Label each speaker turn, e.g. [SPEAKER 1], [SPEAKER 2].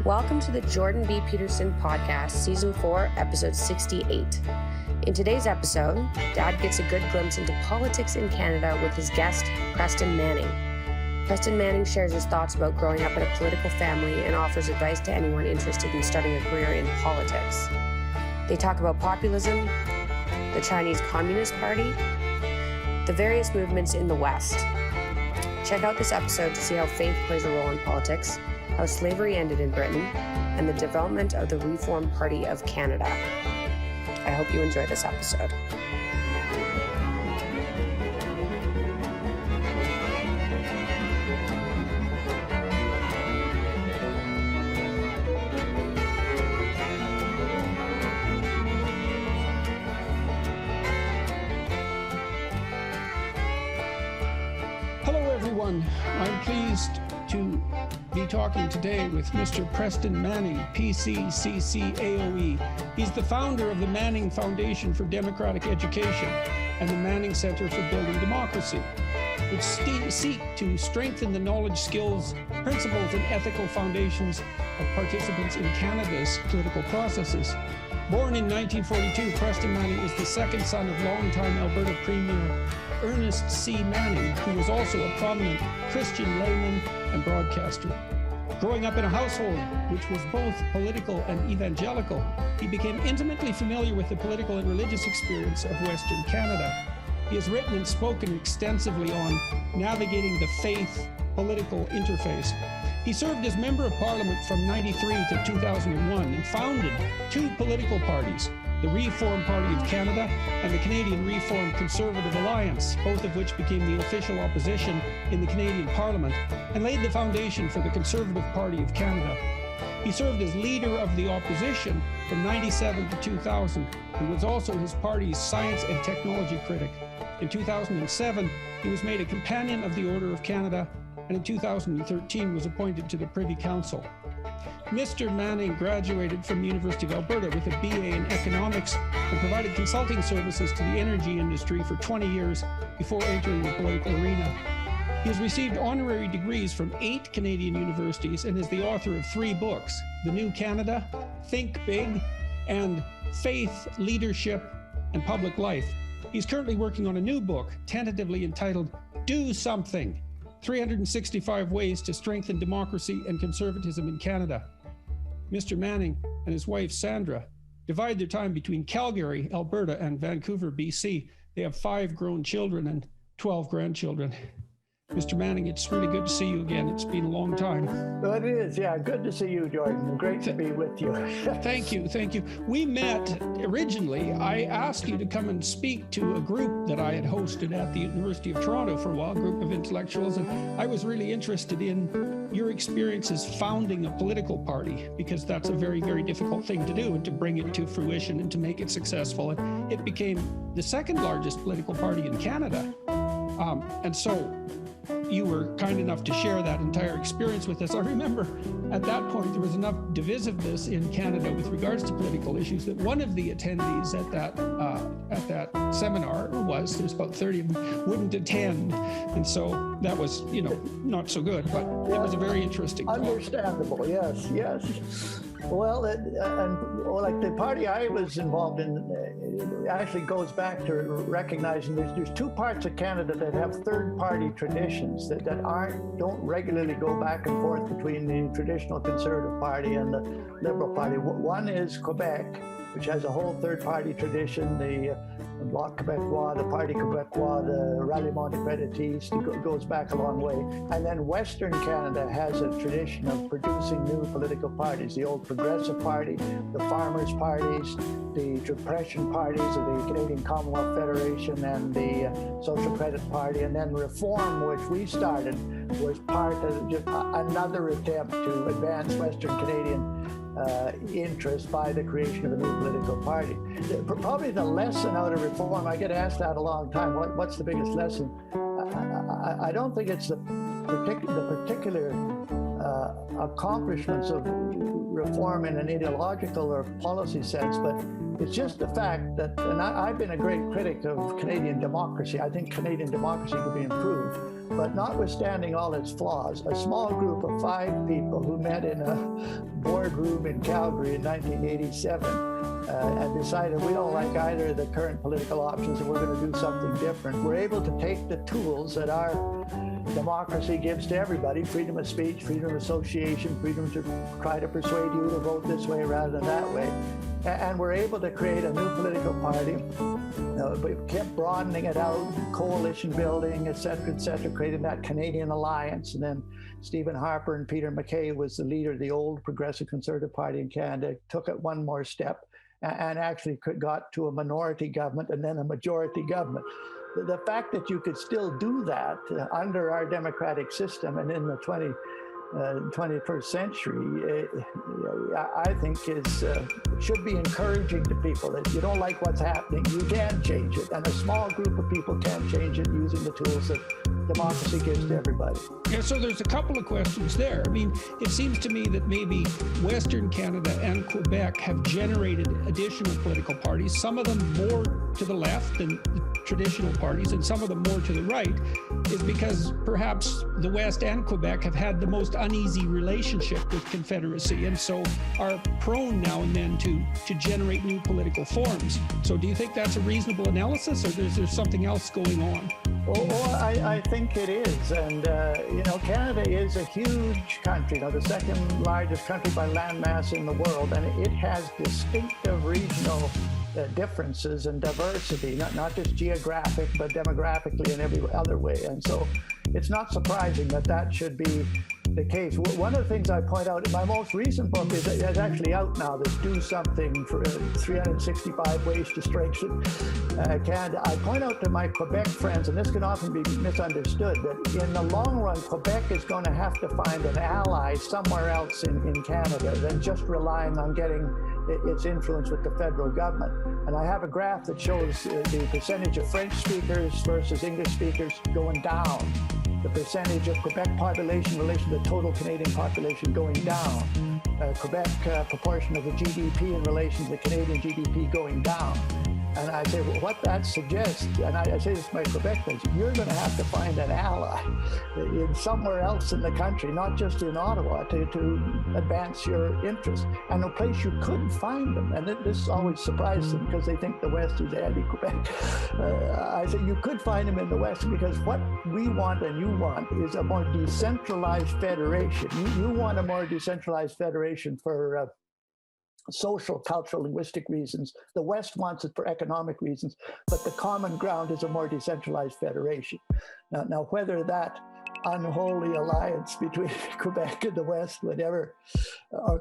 [SPEAKER 1] Welcome to the Jordan B.Peterson podcast, Season 4, Episode 68. In today's episode, Dad gets a good glimpse into politics in Canada with his guest, Preston Manning. Preston Manning shares his thoughts about growing up in a political family and offers advice to anyone interested in starting a career in politics. They talk about populism, the Chinese Communist Party, the various movements in the West. Check out this episode to see how faith plays a role in politics, how slavery ended in Britain, and the development of the Reform Party of Canada. I hope you enjoy this episode.
[SPEAKER 2] Hello everyone, I'm pleased to be talking today with Mr. Preston Manning, PCCCAOE. He's the founder of the Manning Foundation for Democratic Education and the Manning Center for Building Democracy, which seek to strengthen the knowledge, skills, principles, and ethical foundations of participants in Canada's political processes. Born in 1942, Preston Manning is the second son of longtime Alberta Premier Ernest C. Manning, who was also a prominent Christian layman and broadcaster. Growing up in a household which was both political and evangelical, he became intimately familiar with the political and religious experience of Western Canada. He has written and spoken extensively on navigating the faith-political interface. He served as Member of Parliament from 1993 to 2001 and founded two political parties, the Reform Party of Canada and the Canadian Reform Conservative Alliance, both of which became the official opposition in the Canadian Parliament and laid the foundation for the Conservative Party of Canada. He served as leader of the opposition from 1997 to 2000 and was also his party's science and technology critic. In 2007, he was made a Companion of the Order of Canada, and in 2013 was appointed to the Privy Council. Mr. Manning graduated from the University of Alberta with a BA in economics and provided consulting services to the energy industry for 20 years before entering the political arena. He has received honorary degrees from 8 Canadian universities and is the author of 3 books, The New Canada, Think Big, and Faith, Leadership, and Public Life. He's currently working on a new book, tentatively entitled Do Something, 365 Ways to Strengthen Democracy and Conservatism in Canada. Mr. Manning and his wife, Sandra, divide their time between Calgary, Alberta, and Vancouver, BC. They have 5 grown children and 12 grandchildren. Mr. Manning, it's really good to see you again. It's been a long time.
[SPEAKER 3] Well, it is, yeah. Good to see you, Jordan. Great to be with you.
[SPEAKER 2] Thank you. We met originally. I asked you to come and speak to a group that I had hosted at the University of Toronto for a while, a group of intellectuals, and I was really interested in your experiences founding a political party, because that's a very, very difficult thing to do, and to bring it to fruition and to make it successful. And it became the second largest political party in Canada. And so you were kind enough to share that entire experience with us. I remember at that point there was enough divisiveness in Canada with regards to political issues that one of the attendees at that seminar there's about 30 of them, wouldn't attend, and so that was not so good. But it was a very interesting talk.
[SPEAKER 3] Understandable, yes. Well, like the party I was involved in, it actually goes back to recognizing there's 2 parts of Canada that have third-party traditions that don't regularly go back and forth between the traditional Conservative Party and the Liberal Party. One is Quebec, which has a whole third-party tradition, the Bloc Québécois, the Parti Québécois, the Ralliement Indépendantiste. It goes back a long way. And then Western Canada has a tradition of producing new political parties, the old Progressive Party, the Farmers' Parties, the Depression Parties of the Canadian Commonwealth Federation, and the Social Credit Party. And then Reform, which we started, was part of just another attempt to advance Western Canadian interest by the creation of a new political party. Probably the lesson out of Reform, I get asked that a long time, what's the biggest lesson? I don't think it's the particular accomplishments of Reform in an ideological or policy sense, but it's just the fact that, and I've been a great critic of Canadian democracy. I think Canadian democracy could be improved. But notwithstanding all its flaws, a small group of 5 people who met in a boardroom in Calgary in 1987 and decided we don't like either of the current political options and we're going to do something different, we're able to take the tools that our democracy gives to everybody: freedom of speech, freedom of association, freedom to try to persuade you to vote this way rather than that way. And we're able to create a new political party. We kept broadening it out, coalition building, et cetera, creating that Canadian alliance. And then Stephen Harper and Peter MacKay was the leader of the old Progressive Conservative Party in Canada, took it one more step and actually got to a minority government and then a majority government. The fact that you could still do that under our democratic system and in the 21st century, I think should be encouraging to people. If you don't like what's happening, you can change it. And a small group of people can change it using the tools that democracy gives to everybody.
[SPEAKER 2] Yeah, so there's a couple of questions there. I mean, it seems to me that maybe Western Canada and Quebec have generated additional political parties, some of them more to the left than the traditional parties, and some of them more to the right, is because perhaps the West and Quebec have had the most uneasy relationship with Confederacy, and so are prone now and then to generate new political forms. So do you think that's a reasonable analysis, or is there something else going on?
[SPEAKER 3] Well, I think it is. And, Canada is a huge country, the second largest country by landmass in the world, and it has distinctive regional differences and diversity, not just geographic, but demographically and every other way. And so it's not surprising that should be the case. One of the things I point out in my most recent book is actually out now, that's Do Something for 365 Ways to Strengthen Canada. I point out to my Quebec friends, and this can often be misunderstood, that in the long run, Quebec is going to have to find an ally somewhere else in Canada than just relying on getting its influence with the federal government. And I have a graph that shows the percentage of French speakers versus English speakers going down, the percentage of Quebec population in relation to the total Canadian population going down, Quebec proportion of the GDP in relation to the Canadian GDP going down. And I say, well, what that suggests, and I say this to my Quebec friends, you're going to have to find an ally in somewhere else in the country, not just in Ottawa, to advance your interests. And a place you couldn't find them, and this always surprises them because they think the West is anti-Quebec. I say you could find them in the West because what we want and you want is a more decentralized federation. You want a more decentralized federation for social, cultural, linguistic reasons. The West wants it for economic reasons, but the common ground is a more decentralized federation. Now whether that unholy alliance between Quebec and the West would ever